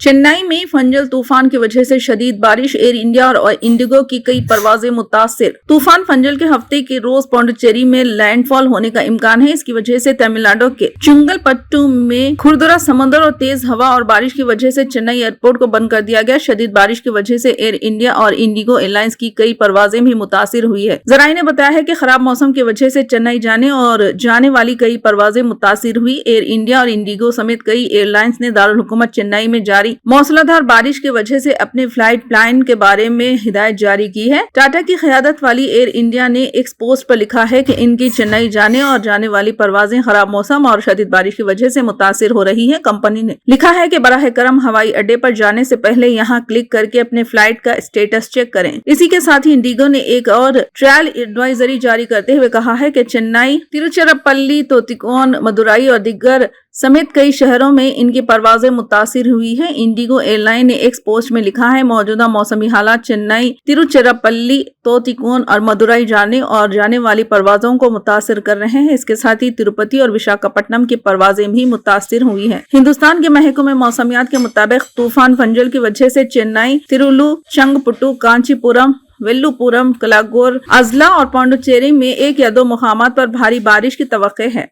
चेन्नई में फंजल तूफान की वजह से शदीद बारिश, एयर इंडिया और इंडिगो की कई परवाजें मुतासिर। तूफान फंजल के हफ्ते के रोज पौंडुचेरी में लैंडफॉल होने का इम्कान है। इसकी वजह से तमिलनाडु के चुंगलपट्टू में खुरदुरा समुद्र और तेज हवा और बारिश की वजह से चेन्नई एयरपोर्ट को बंद कर दिया गया। शदीद बारिश की वजह से एयर इंडिया और इंडिगो एयरलाइंस की कई परवाजें भी मुतासिर हुई है। जराये ने बताया है कि खराब मौसम की वजह से चेन्नई जाने और जाने वाली कई परवाजें मुतासिर हुई। एयर इंडिया और इंडिगो समेत कई एयरलाइंस ने दारुल हुकूमत चेन्नई में जारी मूसलाधार बारिश की वजह से अपने फ्लाइट प्लान के बारे में हिदायत जारी की है। टाटा की क़यादत वाली एयर इंडिया ने एक पोस्ट पर लिखा है कि इनकी चेन्नई जाने और जाने वाली परवाजें खराब मौसम और शदीद बारिश की वजह से मुतासिर हो रही है। कंपनी ने लिखा है कि बराह करम हवाई अड्डे पर जाने से पहले यहाँ क्लिक करके अपने फ्लाइट का स्टेटस चेक करें। इसी के साथ ही इंडिगो ने एक और ट्रायल एडवाइजरी जारी करते हुए कहा है कि चेन्नई, तिरुचिरापल्ली, तोतिकोन, मदुराई और दिग्गर समेत कई शहरों में इनकी परवाजें मुतासिर हुई है। इंडिगो एयरलाइन ने एक पोस्ट में लिखा है, मौजूदा मौसमी हालात चेन्नई, तिरुचिरापल्ली, तोतिकोन और मदुराई जाने और जाने वाली परवाजों को मुतासिर कर रहे हैं। इसके साथ ही तिरुपति और विशाखापट्टनम की परवाजें भी मुतासिर हुई हैं। हिंदुस्तान के महकमे मौसमियात के मुताबिक तूफान फंजल की वजह से चेन्नई, तिरुलू, चंगपुट्टू, कांचीपुरम, वेल्लुपुरम, कलागोर, अजला और पौंडुचेरी में एक या दो मुकामात पर भारी बारिश की तवक्के है।